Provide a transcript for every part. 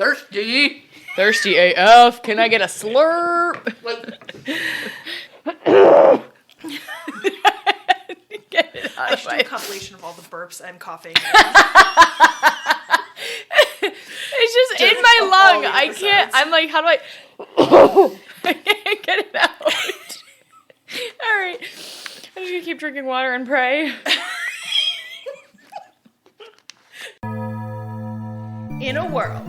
Thirsty. Thirsty AF. Can I get a slurp? Get it out I of should do my... a compilation of all the burps and coughing. It's just in Just my all lung. the I can't. episodes. I'm like, how do I... I can't get it out. All right. I'm just going to keep drinking water and pray. In a world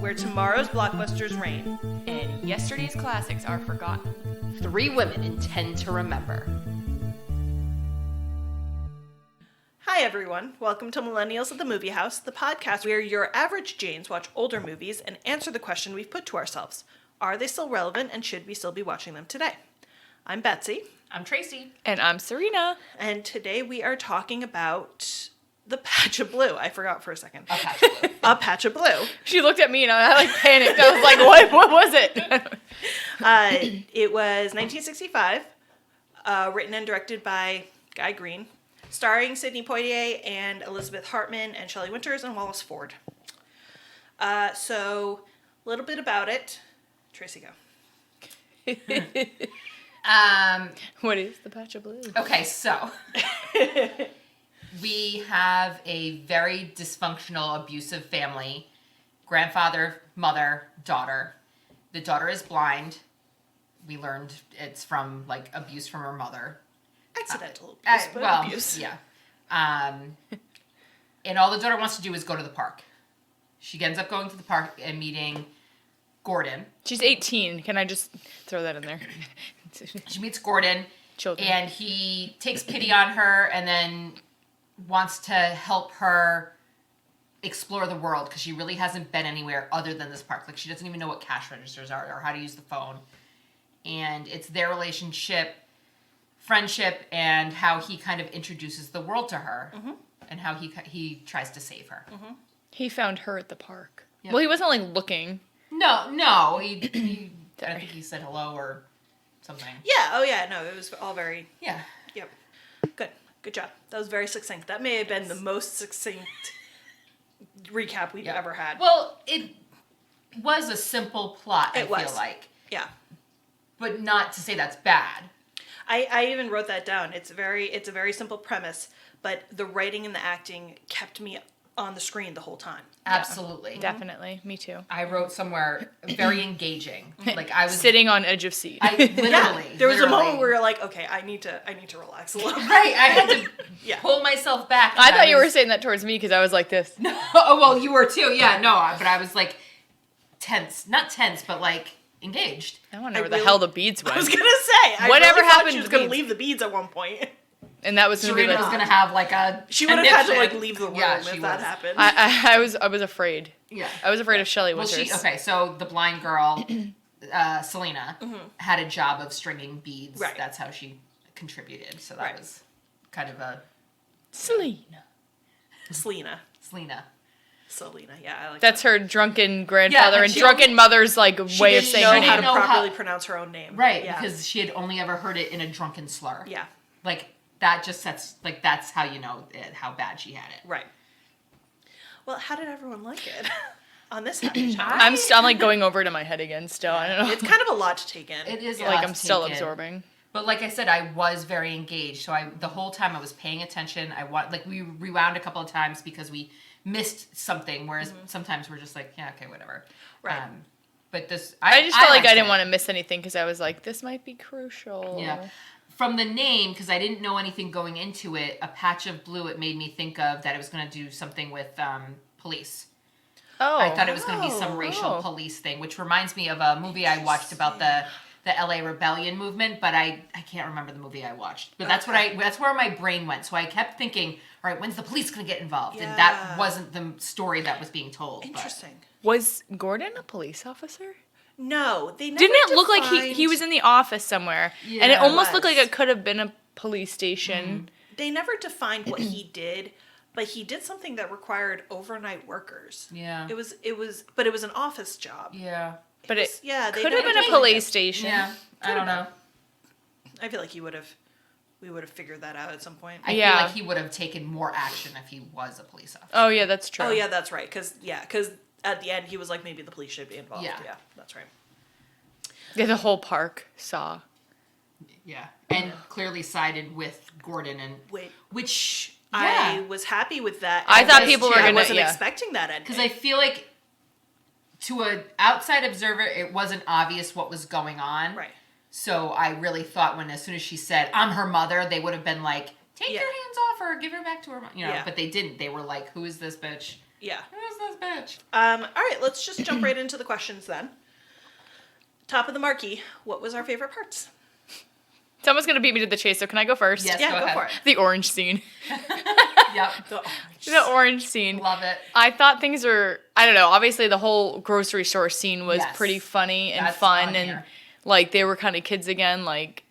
where tomorrow's blockbusters reign, And yesterday's classics are forgotten. 3 women intend to remember. Hi everyone, welcome to Millennials at the Movie House, the podcast where your average Janes watch older movies and answer the question we've put to ourselves. Are they still relevant and should we still be watching them today? I'm Betsy, I'm Tracy. And I'm Serena. and today we are talking about The Patch of Blue. I forgot for a second. A Patch of Blue. A Patch of Blue. She looked at me and I like panicked. I was like, what was it? It was 1965, written and directed by Guy Green, starring Sidney Poitier and Elizabeth Hartman and Shelley Winters and Wallace Ford. So, a little bit about it. Tracy, go. What is the Patch of Blue? Okay, so we have a very dysfunctional, abusive family. Grandfather, mother, daughter. The daughter is blind. We learned it's from, like, abuse from her mother. Accidental abuse, but abuse. Yeah. And all the daughter wants to do is go to the park. She ends up going to the park and meeting Gordon. She's 18. Can I just throw that in there? She meets Gordon. Children. And he takes pity on her and then wants to help her explore the world because she really hasn't been anywhere other than this park. Like, she doesn't even know what cash registers are or how to use the phone. And it's their relationship, friendship, and how he kind of introduces the world to her, and how he tries to save her. Mm-hmm. He found her at the park. Yep. Well, he wasn't like looking. No, he I think he said hello or something. Yeah, oh yeah, no, it was all very, Yeah. yep. Good job. That was very succinct. That may have been the most succinct recap we've ever had. Well, it was a simple plot, I was. feel like. Yeah. But not to say that's bad. I even wrote that down. It's a very simple premise, but the writing and the acting kept me on the screen the whole time. Absolutely. Yeah, definitely. Me too. I wrote somewhere very engaging. Like, I was Sitting on edge of seat. I literally. Yeah, there was literally. a moment where you're like, okay, I need to relax a little. Right, I had to Yeah. pull myself back. I thought you were saying that towards me because I was like this. Oh, well, you were too. Yeah, no, but I was like tense. Not tense, but like engaged. I want to know where the hell the beads went. I was gonna say, Whatever really happened thought she to was the gonna beads? leave the beads at one point. And that was going to be Serena like... was gonna have like a. She would have had to like conniption. leave the room Yeah, if she that was. happened. I was afraid. Yeah. I was afraid of Shelley Well, Winters. so the blind girl, Selena, had a job of stringing beads. Right. That's how she contributed. So that Right. was kind of a Selena. Selena, yeah, I like That's that. her drunken grandfather and and she drunken only- mother's like She way of didn't saying know her how name. to properly pronounce her own name. right Yeah. because she had only ever heard it in a drunken slur. Yeah. Like that just sets like that's how you know how bad she had it. Right. Well, how did everyone like it on this happy channel? I'm like going over it in my head again still. I don't know. It's kind of a lot to take in. It is a like lot I'm to still take in. absorbing. But like I said, I was very engaged. So the whole time I was paying attention. We rewound a couple of times because we missed something. Whereas sometimes we're just like, yeah, okay, whatever. Right. But this, I just felt like I liked didn't it. want to miss anything because I was like, this might be crucial. Yeah. From the name, because I didn't know anything going into it, A Patch of Blue, it made me think of that it was going to do something with police. Oh. I thought it was going to be some racial Oh. police thing, which reminds me of a movie I watched about the LA Rebellion movement, but I can't remember the movie I watched. But that's where my brain went. So I kept thinking, all right, when's the police going to get involved? And that wasn't the story that was being told. Interesting. Was Gordon a police officer? No, they never Didn't it look like defined- he was in the office somewhere? Yeah, and it it almost looked was. like it could have been a police station. They never defined what he did, but he did something that required overnight workers. Yeah. It was an office job. Yeah. But it Yeah, they could have never been a defined police it. station. Yeah. I don't know. I feel like he would have we would have figured that out at some point. I Yeah. feel like he would have taken more action if he was a police officer. Oh, yeah, that's true. Oh, yeah, that's right. Because at the end, he was like, maybe the police should be involved. Yeah. Yeah, that's right. Yeah, the whole park saw. Yeah. And clearly sided with Gordon and... Wait. Which... I Yeah. was happy with that. I thought was people too. were I going to, wasn't yeah. expecting that ending. Because I feel like to an outside observer, it wasn't obvious what was going on. Right. So I really thought as soon as she said, I'm her mother, they would have been like, take Yeah. your hands off her, give her back to her mom. Yeah. But they didn't. They were like, who is this bitch? Yeah. Who is this bitch? All right, let's just jump right into the questions then. Top of the marquee, what was our favorite parts? Someone's going to beat me to the chase, so can I go first? Yes, Yeah, go ahead. for it. The orange scene. Yep. The orange scene. Love it. I thought things were, I don't know, obviously the whole grocery store scene was Yes. pretty funny and That's fun, on and here. like they were kind of kids again, like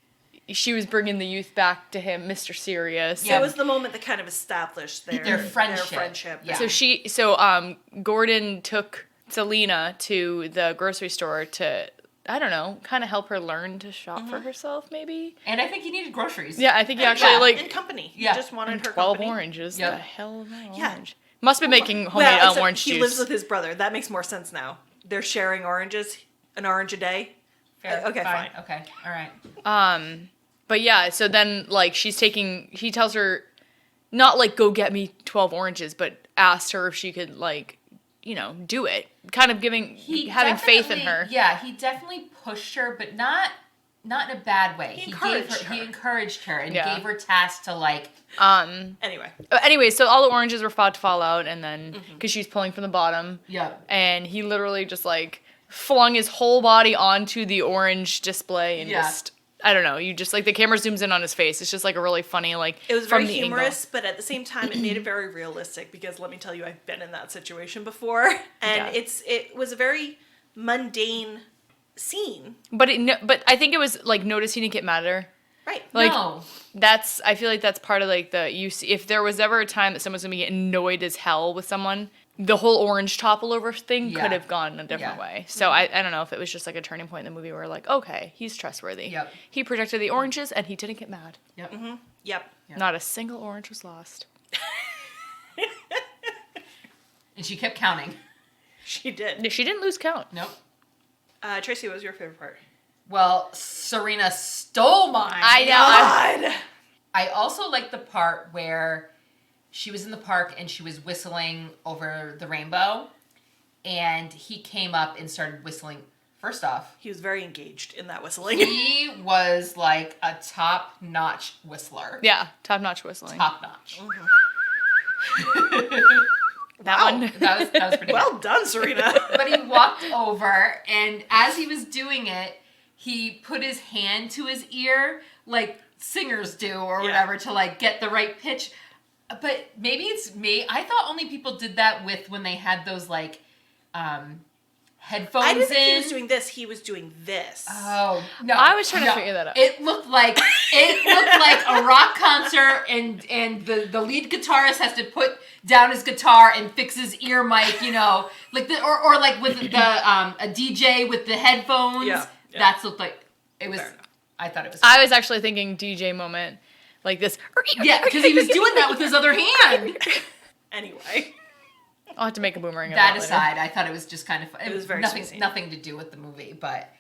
she was bringing the youth back to him, Mr. Serious. It was the moment that kind of established Their friendship. Yeah. So Gordon took Selena to the grocery store to, I don't know, kind of help her learn to shop for herself, maybe. And I think he needed groceries. Yeah, I think he actually Yeah. like in company. Yeah. He just wanted and her 12 company. oranges. Yep. The hell of an Yeah. orange. Must be making homemade Well, except orange he juice. lives with his brother. That makes more sense now. They're sharing oranges, an orange a day. Fair. Okay, fine. Okay, all right. But yeah, so then like he tells her not like go get me 12 oranges, but asked her if she could like, do it. Kind of having faith in her. Yeah, he definitely pushed her, but not in a bad way. He He encouraged her and Yeah. gave her tasks to like. Anyway, So all the oranges were about to fall out, and then because she's pulling from the bottom, Yep. and he literally just like flung his whole body onto the orange display and Yeah. just. I don't know. You just like the camera zooms in on his face. It's just like a really funny like. it was from very the angle. humorous, but at the same time, it made it very realistic because let me tell you, I've been in that situation before, and Yeah. it was a very mundane scene. But I think it was like notice he didn't get mad at her. Right. Like No. I feel like that's part of like if there was ever a time that someone's gonna get annoyed as hell with someone, the whole orange topple over thing Yeah. could have gone a different Yeah. way. So I don't know if it was just like a turning point in the movie where like, okay, he's trustworthy. Yep. He protected the oranges and he didn't get mad. Yep. Yep. Yeah. Not a single orange was lost. And she kept counting. She did. She didn't lose count. Nope. Tracy, what was your favorite part? Well, Serena stole mine. I know. God. I also like the part where she was in the park and she was whistling over the rainbow, and he came up and started whistling. First off, He was very engaged in that whistling. he was like a top-notch whistler. Yeah, top notch whistling. Top-notch. That Wow. one. That was pretty Well good. done, Serena. But he walked over, and as he was doing it, he put his hand to his ear, like singers do or Yeah. whatever, to like get the right pitch. But maybe it's me. I thought only people did that when they had those like headphones I didn't think he in. was doing this. He was doing this. Oh no! I was trying to no. figure that out. It looked like a rock concert, and the lead guitarist has to put down his guitar and fix his ear mic, like or like with the a DJ with the headphones. Yeah. That's looked like it was. Fair enough. I thought it was. I was actually thinking DJ moment, like this. Yeah, because he was doing that with his other hand. Anyway. I'll have to make a boomerang of That that later. aside, I thought it was just kind of fun. It was very nothing sweet. nothing to do with the movie, but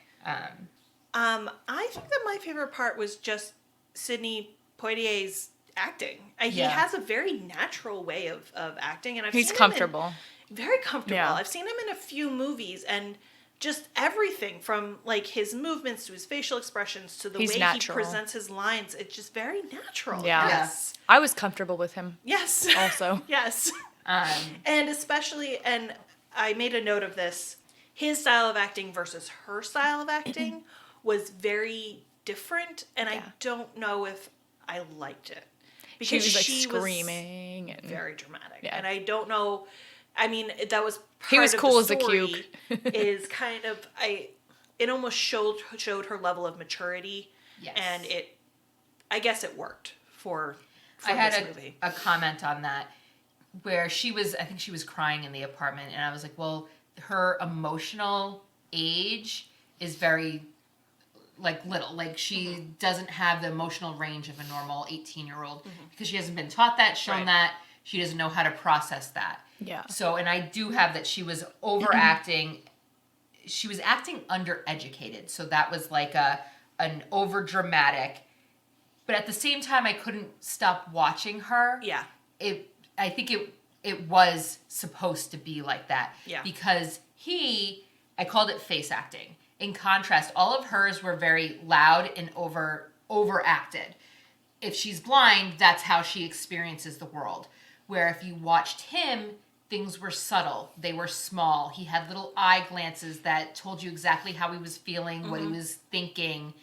I think that my favorite part was just Sidney Poitier's acting. He Yeah. has a very natural way of acting, and I've He's seen comfortable. Him very comfortable. Yeah. I've seen him in a few movies, and just everything from like his movements to his facial expressions to the He's way natural. he presents his lines. It's just very natural. Yeah. Yes. I was comfortable with him Yes. also. Yes. um, And especially, and I made a note of this, his style of acting versus her style of acting was very different, and I Yeah. don't know if I liked it. She was like screaming and very dramatic. Yeah. And I don't know, I mean, that was part He was of cool the as a story cube. is kind of, it almost showed her level of maturity, Yes. and I guess it worked for I had this movie. a comment on that where I think she was crying in the apartment, and I was like, well, her emotional age is very like little. Like she doesn't have the emotional range of a normal 18-year-old because she hasn't been taught that, shown that. She doesn't know how to process that. Yeah. So, and I do have that she was overacting. She was acting undereducated. So that was like an over dramatic. But at the same time, I couldn't stop watching her. Yeah. I think it was supposed to be like that. Yeah. Because I called it face acting. In contrast, all of hers were very loud and overacted. If she's blind, that's how she experiences the world. Where if you watched him, things were subtle. They were small. He had little eye glances that told you exactly how he was feeling, what he was thinking.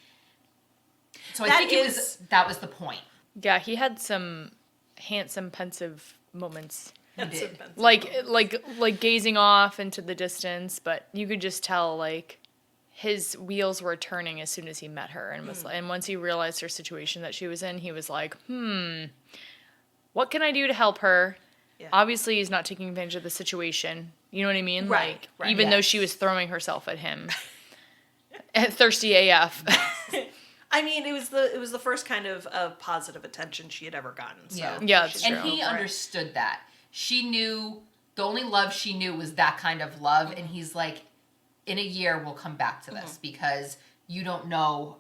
So I think that was the point. Yeah, he had some handsome, pensive moments. He did. Like gazing off into the distance, but you could just tell like his wheels were turning as soon as he met her, and and once he realized her situation that she was in, he was like, what can I do to help her? Yeah. Obviously, he's not taking advantage of the situation. You know what I mean? Right. Even though she was throwing herself at him, thirsty AF. I mean, it was the first kind of positive attention she had ever gotten. So yeah, it's true. And he understood that. She knew the only love she knew was that kind of love, and he's like, in a year we'll come back to this because you don't know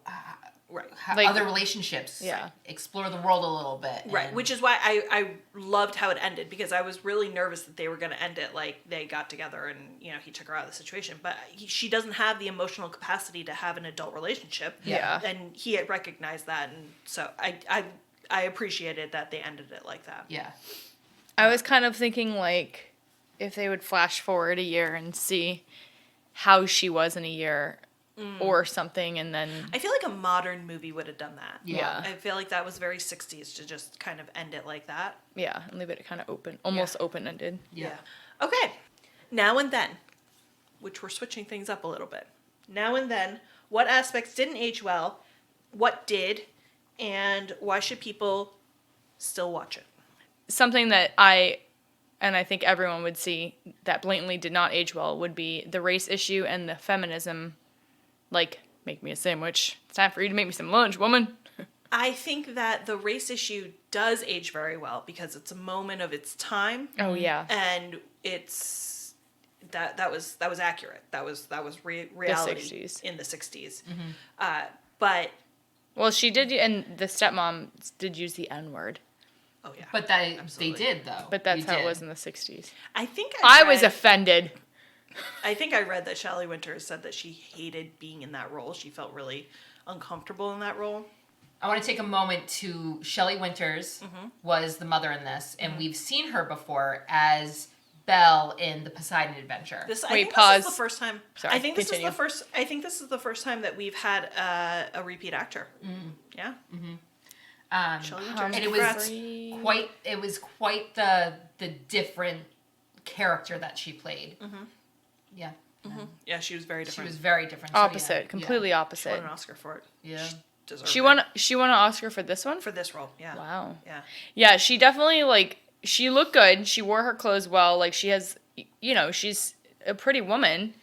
how like, other relationships. Yeah. Explore the world a little bit. Right, which is why I loved how it ended, because I was really nervous that they were going to end it like they got together and, he took her out of the situation. But she doesn't have the emotional capacity to have an adult relationship. Yeah. And he had recognized that, and so I appreciated that they ended it like that. Yeah. I was kind of thinking like if they would flash forward a year and see how she was in a year or something, and then I feel like a modern movie would have done that. Yeah. I feel like that was very 60s to just kind of end it like that. Yeah, and leave it kind of open, almost open-ended. Yeah. Okay. Now and then, which we're switching things up a little bit. Now and then, what aspects didn't age well, what did, and why should people still watch it? Something that I think everyone would see that blatantly did not age well would be the race issue and the feminism. Like, make me a sandwich. It's time for you to make me some lunch, woman. I think that the race issue does age very well because it's a moment of its time. Oh yeah. And it's that was accurate. That was reality The 60s. in the 60s. But well, she did, and the stepmom did use the N-word. oh yeah. But they did though. But that's how it was in the 60s. I think I was offended. I think I read that Shelley Winters said that she hated being in that role. She felt really uncomfortable in that role. I want to take a moment to Shelley Winters was the mother in this, and we've seen her before as Belle in the Poseidon Adventure. I Wait, think pause. This is the first time. Sorry, I think this continue. is the first time that we've had a repeat actor. Yeah. Shelley Winters. And Congrats. it was quite the different character that she played. Yeah. Yeah, she was very She different. was very different. So, Opposite, yeah. completely She opposite. won an Oscar for it. Yeah. Deserved She it. won an Oscar for this one? For this role. Yeah. Wow. Yeah. Yeah, she definitely, she looked good. She wore her clothes well. Like, she has, she's a pretty woman.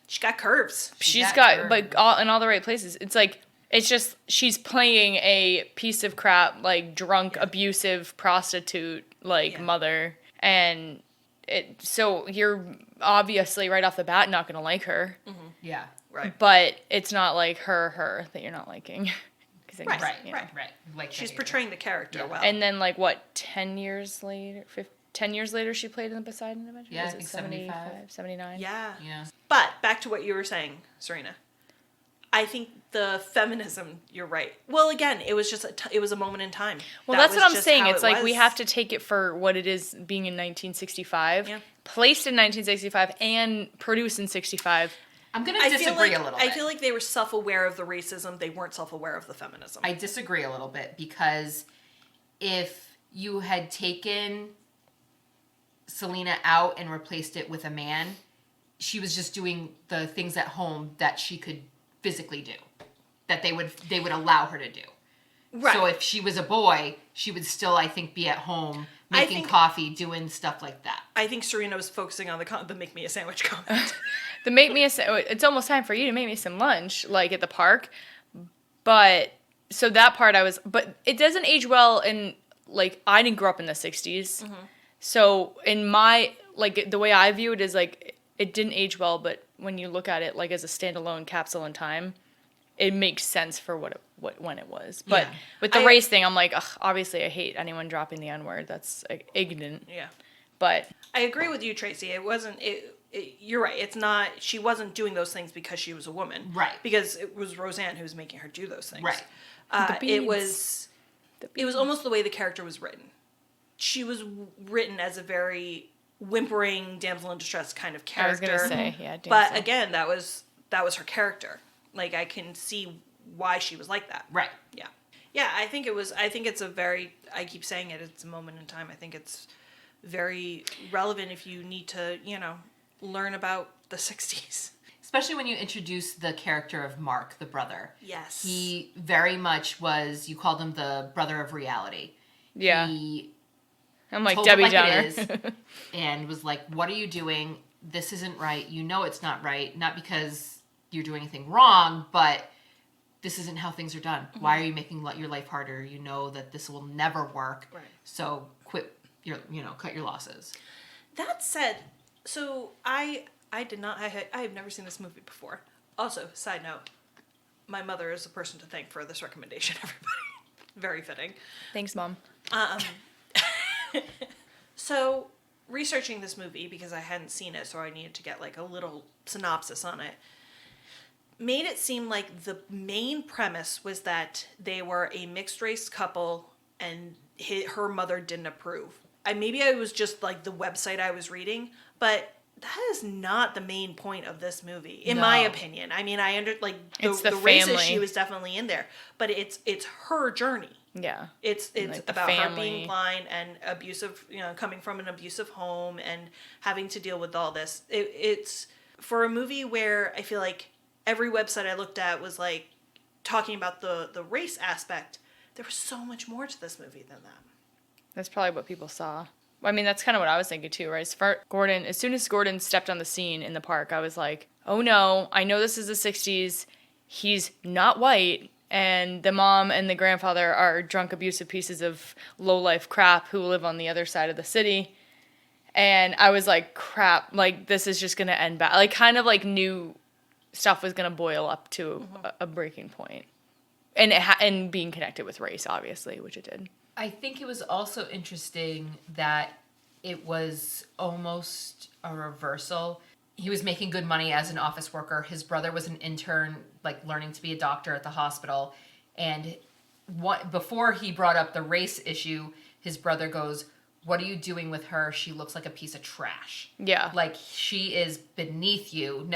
She got curves. She's got got, like, in all the right places. It's like, it's just, she's playing a piece of crap, like, drunk, abusive prostitute, mother. And so you're obviously right off the bat not going to like her. Yeah. Right. But it's not like her that you're not liking. Right. Like She's portraying the character well. And then, 10 years later, 10 years later, she played in the Poseidon Adventure? Yeah, Was I it think 75, 79? Yeah. Yeah. But back to what you were saying, Serena. I think the feminism, you're right. Well, again, it was just it was a moment in time. Well, That that's was what I'm just saying. how It's it like we was. have to take it for what it is being in 1965, placed in 1965, and produced in 65. I'm going to disagree a little bit. I feel like they were self-aware of the racism. They weren't self-aware of the feminism. I disagree a little bit because if you had taken Selena out and replaced it with a man, she was just doing the things at home that she could physically do, that they would allow her to do. Right. So if she was a boy, she would still, I think, be at home making coffee, doing stuff like that. I think Serena was focusing on the make me a sandwich comment. It's almost time for you to make me some lunch, like at the park. But so that part but it doesn't age well in, like, I didn't grow up in the 60s. Mm-hmm. So in my, like, the way I view it is, like, it didn't age well, but when you look at it, like, as a standalone capsule in time, it makes sense for when it was. But Yeah. with the race thing, I'm like, ugh, obviously I hate anyone dropping the N-word. That's, like, ignorant. Yeah. But I agree with you, Tracy. It wasn't. You're right. It's not. She wasn't doing those things because she was a woman. Right. Because it was Roseanne who was making her do those things. Right. It was. It was almost the way the character was written. She was written as a very whimpering damsel in distress kind of character. I was gonna say, yeah. But again, that was her character. Like, I can see why she was like that. Right. Yeah. Yeah. I think it's a very. I keep saying it. It's a moment in time. I think it's very relevant if you need to, learn about the 60s. Especially when you introduce the character of Mark, the brother. Yes. He very much was, you called him the brother of reality. Yeah. He I'm like told Debbie it like Downer. it is, and was like, what are you doing? This isn't right. You know it's not right. Not because you're doing anything wrong, but this isn't how things are done. Mm-hmm. Why are you making your life harder? You know that this will never work. Right. So cut your losses. That said, so I have never seen this movie before. Also, side note, my mother is the person to thank for this recommendation, everybody. Very fitting. Thanks, Mom. So, researching this movie, because I hadn't seen it, so I needed to get, like, a little synopsis on it, made it seem like the main premise was that they were a mixed-race couple and her mother didn't approve. Maybe I was just, like, the website I was reading, but that is not the main point of this movie, in my opinion. I mean, the race issue is definitely in there, but it's her journey. Yeah. It's like about her family. being blind and abusive, coming from an abusive home and having to deal with all this. It's for a movie where I feel like every website I looked at was like talking about the race aspect. There was so much more to this movie than that. That's probably what people saw. I mean, that's kind of what I was thinking too, right? As soon as Gordon stepped on the scene in the park, I was like, oh no, I know this is the 60s. He's not white. And the mom and the grandfather are drunk, abusive pieces of low-life crap who live on the other side of the city. And I was like, crap, like, this is just going to end bad. Like, kind of like knew stuff was going to boil up to a breaking point. And being connected with race, obviously, which it did. I think it was also interesting that it was almost a reversal. He was making good money as an office worker. His brother was an intern, like learning to be a doctor at the hospital. And before he brought up the race issue, his brother goes, what are you doing with her? She looks like a piece of trash. Yeah. Like, she is beneath you.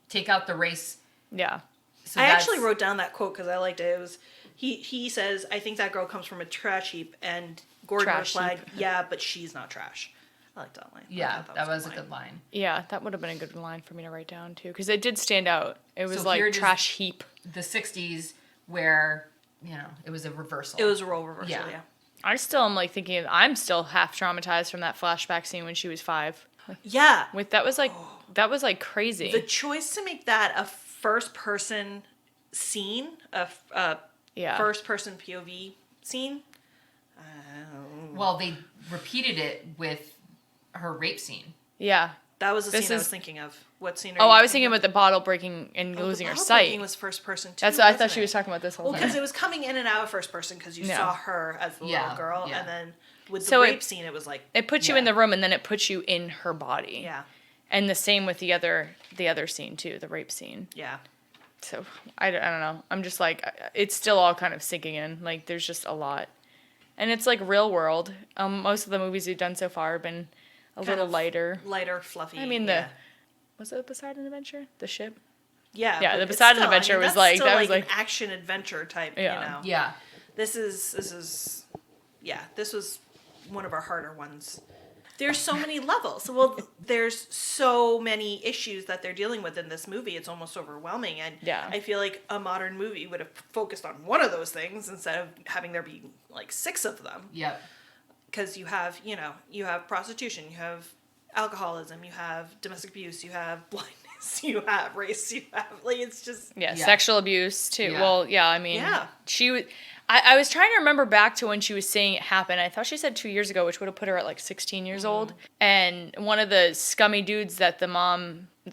Take out the race. Yeah. So I actually wrote down that quote because I liked it. It was, he says, I think that girl comes from a trash heap. And Gordon replied, yeah, but she's not trash. I liked that line. Yeah, that was a good line. Yeah, that would have been a good line for me to write down, too. Because it did stand out. It was like trash heap. The 60s where, it was a reversal. It was a role reversal, yeah. I still am, like, thinking, I'm still half traumatized from that flashback scene when she was 5. Yeah. That was, like, crazy. The choice to make that a first-person scene, first-person POV scene. Well, they repeated it with her rape scene. Yeah. That was the scene I was thinking of. What scene? I was thinking about the bottle breaking and losing her sight. The bottle breaking was first person too. That's what I thought she was talking about this whole time. Well, because it was coming in and out of first person because you saw her as the little girl, and then with the rape scene, it was like it puts you in the room and then it puts you in her body. Yeah. And the same with the other scene too, the rape scene. Yeah. So I don't know. I'm just like, it's still all kind of sinking in. Like, there's just a lot, and it's like real world. Most of the movies we've done so far have been a little lighter, fluffy. I mean, was it the Poseidon Adventure? The ship? Yeah. Yeah, the Poseidon Adventure was like, that was like an action adventure type, Yeah. Yeah. This was one of our harder ones. There's so many levels. Well, there's so many issues that they're dealing with in this movie. It's almost overwhelming. And I feel like a modern movie would have focused on one of those things instead of having there be like 6 of them. Yep. Because you have prostitution, you have alcoholism, you have domestic abuse, you have blindness, you have, race you have. Like, it's just... Yeah, Yeah. sexual abuse too. Yeah. Well, yeah, I mean, Yeah. she was. I was trying to remember back to when she was saying it happened. I thought she said 2 years ago, which would have put her at like 16 years old. And one of the scummy dudes that the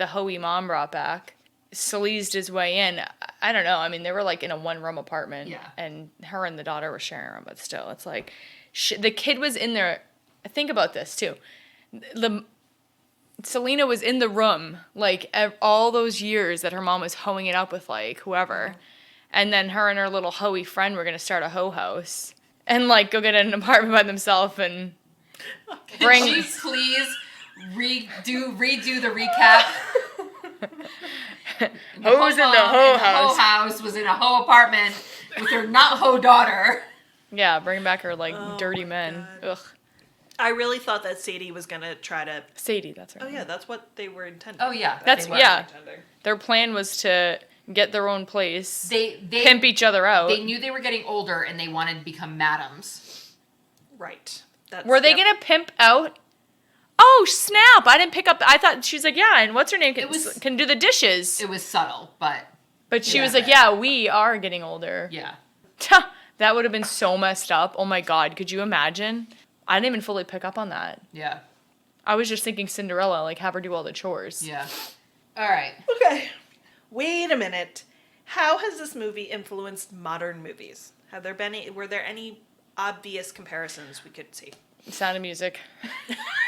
hoey mom brought back, sleazed his way in. I don't know. I mean, they were like in a one-room apartment. Yeah. And her and the daughter were sharing a room, but still, it's like, the kid was in there. Think about this too. Selena was in the room, like, all those years that her mom was hoeing it up with, like, whoever. And then her and her little hoey friend were going to start a hoe house. And, like, go get an apartment by themselves and bring... Could you please redo the recap? Hoes in the hoe house. Hoe house was in a hoe apartment with her not hoe daughter. Yeah, bring back her, like, dirty men. God. Ugh. I really thought that Sadie was going to try to... Sadie, that's her Oh, name. yeah, that's what they were intending. Oh, yeah. That's, they were. yeah. Intending. Their plan was to get their own place, They pimp each other out. They knew they were getting older and they wanted to become madams. Right. That's, Were they going to pimp out? Oh, snap. I didn't pick up. I thought she was like, yeah, and what's her name can do the dishes. It was subtle, but But she Yeah. was like, yeah, we are getting older. yeah. That would have been so messed up. Oh my God. Could you imagine? I didn't even fully pick up on that. Yeah. I was just thinking Cinderella, like have her do all the chores. Yeah. All right. Okay. Wait a minute. How has this movie influenced modern movies? Were there any obvious comparisons we could see? Sound of Music.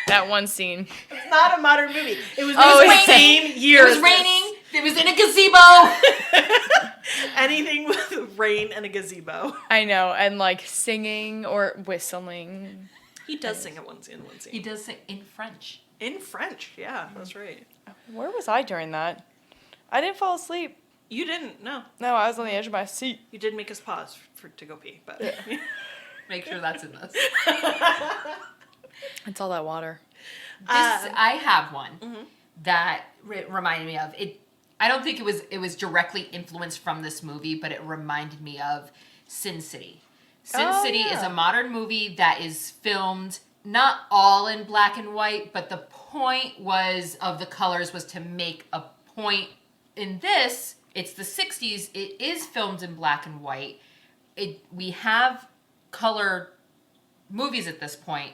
That one scene. It's not a modern movie. It was Oh, the it's same year. It was as raining. It was in a gazebo. this. Anything with rain and a gazebo. I know. And like singing or whistling. He does sing in one scene. He does sing in French. In French, yeah, that's right. Where was I during that? I didn't fall asleep. You didn't, no. No, I was on the edge of my seat. You did make us pause to go pee, but... Make sure that's in this. It's all that water. I have one Mm-hmm. that reminded me of it. I don't think it was directly influenced from this movie, but it reminded me of Sin City. Sin City is yeah. a modern movie that is filmed not all in black and white, but the point of the colors was to make a point. In this, it's the 60s. It is filmed in black and white. We have color movies at this point.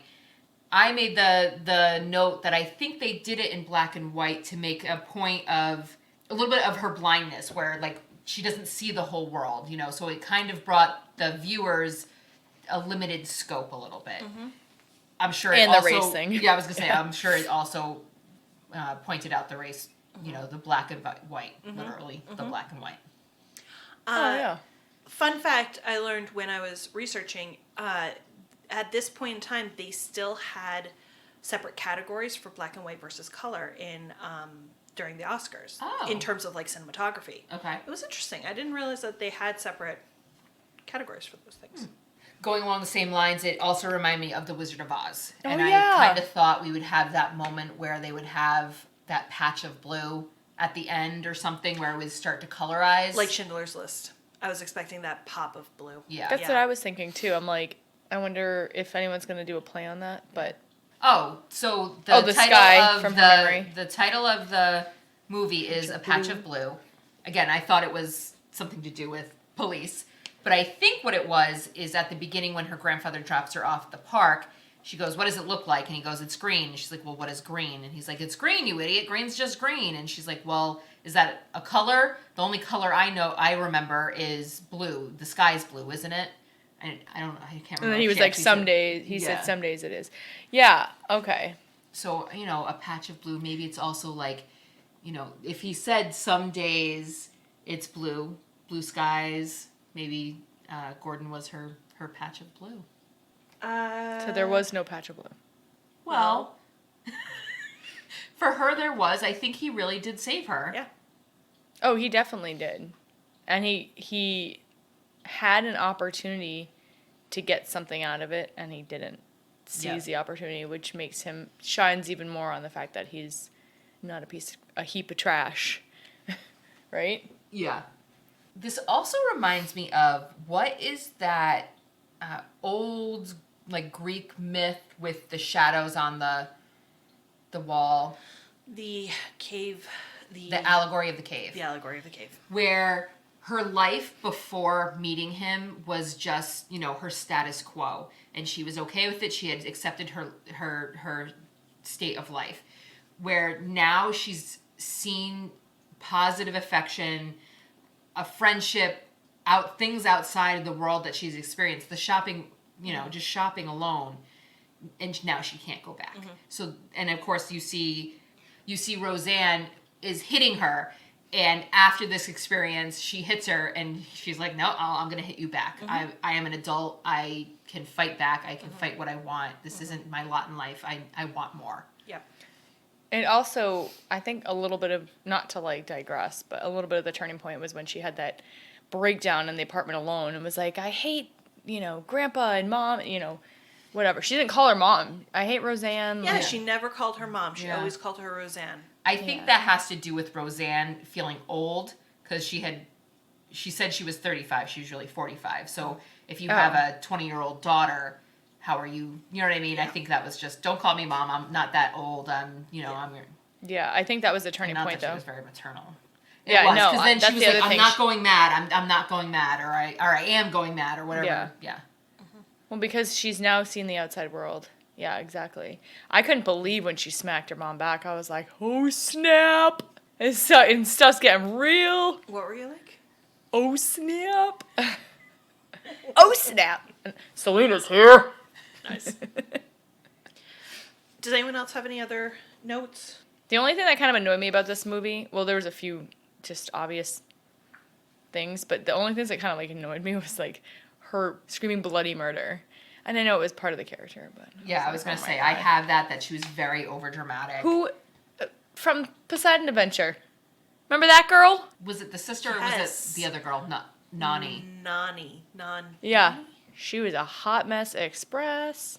I made the note that I think they did it in black and white to make a point of a little bit of her blindness, where like she doesn't see the whole world, you know. So it kind of brought the viewers a limited scope a little bit. Mm-hmm. I'm sure And it the also, race thing. Yeah, I was gonna say I'm sure it also pointed out the race, you know, the black and white, literally the black and white. Oh, yeah. Fun fact I learned when I was researching, at this point in time, they still had separate categories for black and white versus color during the Oscars. Oh. In terms of like cinematography. Okay. It was interesting. I didn't realize that they had separate categories for those things. Going along the same lines, it also reminded me of The Wizard of Oz. Oh, And yeah. I kind of thought we would have that moment where they would have that patch of blue at the end or something where it would start to colorize. Like Schindler's List. I was expecting that pop of blue. Yeah. That's what I was thinking too. I'm like, I wonder if anyone's going to do a play on that, but Oh, so the the title sky of from the Her Memory. the title of the movie is A Patch of Blue. Again, I thought it was something to do with police, but I think what it was is at the beginning when her grandfather drops her off at the park, she goes, "What does it look like?" And he goes, "It's green." And she's like, "Well, what is green?" And he's like, "It's green, you idiot. Green's just green." And she's like, "Well, is that a color? The only color I remember is blue. The sky's blue, isn't it?" I can't remember. and then he if was she like, actually some said- days, he Yeah. said some days it is. Yeah, okay. So, you know, a patch of blue, maybe it's also like, you know, if he said some days it's blue skies, maybe Gordon was her patch of blue. So there was no patch of blue. Well, for her there was. I think he really did save her. Yeah. Oh, he definitely did. And he had an opportunity to get something out of it, and he didn't seize the opportunity, which makes him shines even more on the fact that he's not a heap of trash. Right? Yeah. This also reminds me of, what is that old like Greek myth with the shadows on the wall? The cave The Allegory of the Cave. The Allegory of the Cave. Where her life before meeting him was just, her status quo. And she was okay with it. She had accepted her state of life. Where now she's seen positive affection, a friendship, things outside of the world that she's experienced. The shopping, just shopping alone. And now she can't go back. So, and of course you see Roseanne is hitting her. And after this experience, she hits her and she's like, no, I'm going to hit you back. I am an adult. I can fight back. I can fight what I want. This isn't my lot in life. I want more. Yep. And also, I think a little bit of, not to digress, but a little bit of the turning point was when she had that breakdown in the apartment alone and was like, I hate, grandpa and mom, whatever. She didn't call her mom. I hate Roseanne. Yeah, she never called her mom. She always called her Roseanne. I think that has to do with Roseanne feeling old because she said she was 35. She was really 45. So if you have a 20-year-old daughter, how are you? You know what I mean? Yeah. I think that was just, don't call me mom. I'm not that old. I'm your... Yeah, I think that was the turning point, though. She was very maternal. Yeah, no, because then that's she was the like, other I'm thing. not going mad. I'm not going mad, or I am going mad, or whatever. Yeah. Well, because she's now seen the outside world. Yeah, exactly. I couldn't believe when she smacked her mom back. I was like, oh, snap. And stuff's getting real. What were you like? Oh, snap. Oh, snap. Selena's here. Nice. Does anyone else have any other notes? The only thing that kind of annoyed me about this movie, well, there was a few just obvious things, but the only things that kind of annoyed me was her screaming bloody murder. And I know it was part of the character, but... Yeah, I was going to say, I have that she was very overdramatic. Who, from Poseidon Adventure, remember that girl? Was it the sister or was it the other girl? Nani. Nani. Yeah. She was a hot mess express.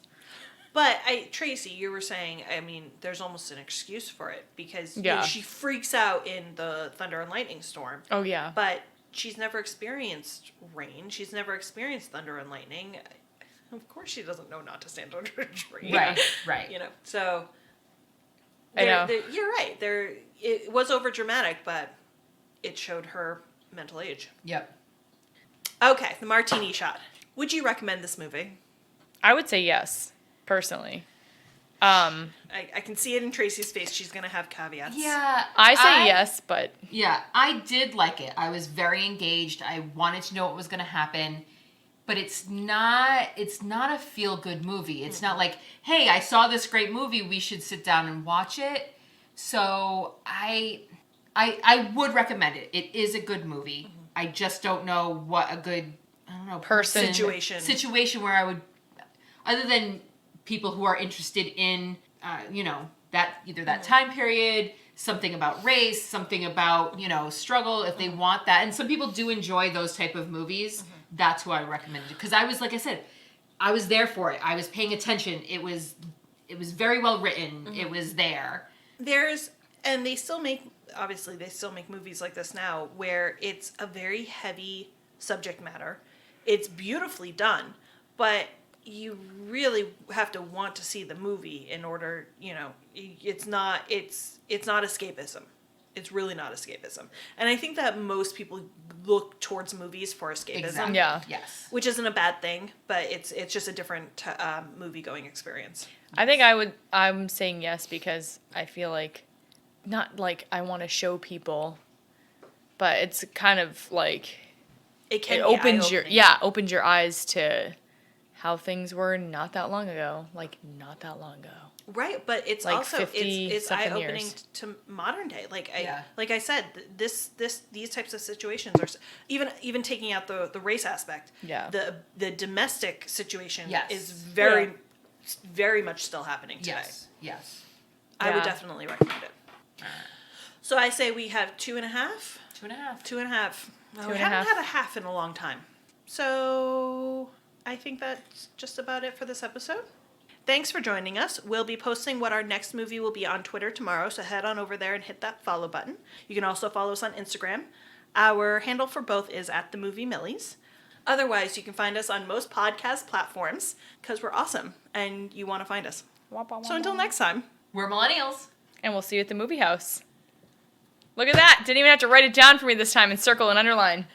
But, Tracy, you were saying, there's almost an excuse for it because she freaks out in the thunder and lightning storm. Oh, yeah. But she's never experienced rain. She's never experienced thunder and lightning. Of course she doesn't know not to stand under a tree. Right. So... I know. You're right. It was overdramatic, but it showed her mental age. Yep. Okay, the martini shot. Would you recommend this movie? I would say yes, personally. I can see it in Tracy's face. She's going to have caveats. Yeah. I say yes, but... Yeah, I did like it. I was very engaged. I wanted to know what was going to happen. But it's not a feel-good movie. It's not like, hey, I saw this great movie, we should sit down and watch it. So I would recommend it. It is a good movie. I just don't know what a good, situation where I would, other than people who are interested in, that either that time period, something about race, something about, struggle, if they want that. And some people do enjoy those type of movies. That's who I recommended. Because I was, like I said, I was there for it. I was paying attention. It was very well written. It was there. And they still make movies like this now where it's a very heavy subject matter. It's beautifully done, but you really have to want to see the movie in order, it's not escapism. It's really not escapism. And I think that most people look towards movies for escapism. Exactly. Yeah. Yes. Which isn't a bad thing, but it's just a different movie-going experience. I think I'm saying yes because I feel like, not like I want to show people, but it's kind of like... It opens your eyes to how things were not that long ago. Right, but it's like also it's eye-opening years. to modern day. Like I said, these types of situations are even taking out the race aspect. Yeah. The domestic situation is very much still happening today. Yes. I would definitely recommend it. So I say we have 2.5. 2.5. 2.5. Well, we haven't had a half in a long time. So I think that's just about it for this episode. Thanks for joining us. We'll be posting what our next movie will be on Twitter tomorrow, so head on over there and hit that follow button. You can also follow us on Instagram. Our handle for both is @TheMovieMillies. Otherwise, you can find us on most podcast platforms because we're awesome and you want to find us. So until next time. We're millennials. And we'll see you at the movie house. Look at that. Didn't even have to write it down for me this time and circle and underline.